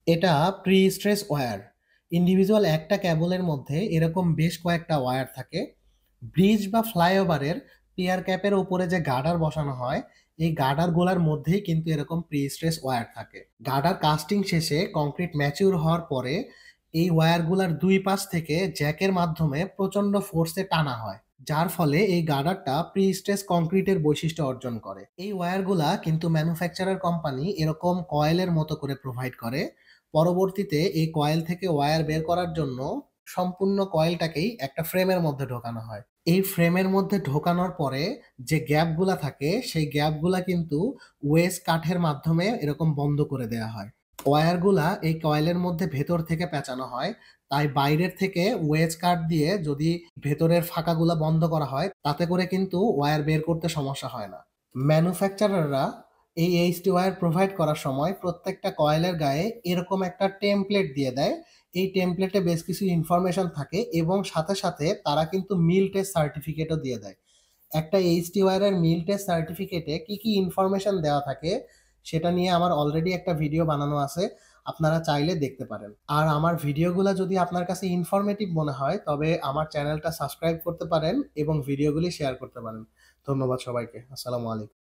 এটা pre-stress wire. Individual একটা কেবলের মধ্যে এরকম বেশ কয়েকটা ওয়্যার থাকে। ব্রিজ বা ফ্লাইওভারের পিয়ার ক্যাপের উপরে যে গার্ডার বসানো হয়, এই গার্ডারগুলার মধ্যেই কিন্তু এরকম প্রি-স্ট্রেস ওয়্যার থাকে। গার্ডার কাস্টিং শেষে কংক্রিট ম্যাচিউর হওয়ার পরে এই ওয়্যারগুলার ২ পাশ থেকে জ্যাকের মাধ্যমে প্রচণ্ড ফোর্সে টানা হয়। যার ফলে এই গার্ডারটা প্রি-স্ট্রেস কংক্রিটের বৈশিষ্ট্য অর্জন করে। এই ওয়্যারগুলা কিন্তু ম্যানুফ্যাকচারার কোম্পানি এরকম কয়েলের মতো করে প্রোভাইড করে। পরবর্তীতে এই কয়েল থেকে ওয়্যার বের করার জন্য সম্পূর্ণ কয়েলটাকেই একটা ফ্রেমের মধ্যে ঢোকানো হয়। এই ফ্রেমের মধ্যে ঢোকানোর পরে যে গ্যাপগুলা থাকে, সেই গ্যাপগুলা কিন্তু ওয়েজ কাঠের মাধ্যমে এরকম বন্ধ করে দেয়া হয়। ওয়্যারগুলা এই কয়েলের মধ্যে ভেতর থেকে পেঁচানো হয়। তাই বাইরের থেকে ওয়েজ কাঠ দিয়ে যদি ভেতরের ফাঁকাগুলা বন্ধ করা হয়, তাতে করে কিন্তু ওয়্যার বের করতে সমস্যা হয় না। ম্যানুফ্যাকচারাররা এই এইচটি ওয়্যার প্রোভাইড করার সময় প্রত্যেকটা কয়েলের গায়ে এরকম একটা টেমপ্লেট দিয়ে দেয়। এই টেমপ্লেটে বেশ কিছু ইনফরমেশন থাকে এবং সাথে, সাথে তারা কিন্তু মিল টেস্ট সার্টিফিকেটও দিয়ে দেয়। একটা এইচটি ওয়্যারের মিল টেস্ট সার্টিফিকেটে কি ইনফরমেশন দেওয়া থাকে, সেটা নিয়ে আমার অলরেডি একটা ভিডিও বানানো আছে। আপনারা চাইলে দেখতে পারেন। আর আমার ভিডিওগুলা যদি আপনার কাছে ইনফরমেটিভ মনে হয়, তবে আমার চ্যানেলটা সাবস্ক্রাইব করতে পারেন এবং ভিডিওগুলি শেয়ার করতে পারেন। ধন্যবাদ সবাইকে। আসসালামু আলাইকুম।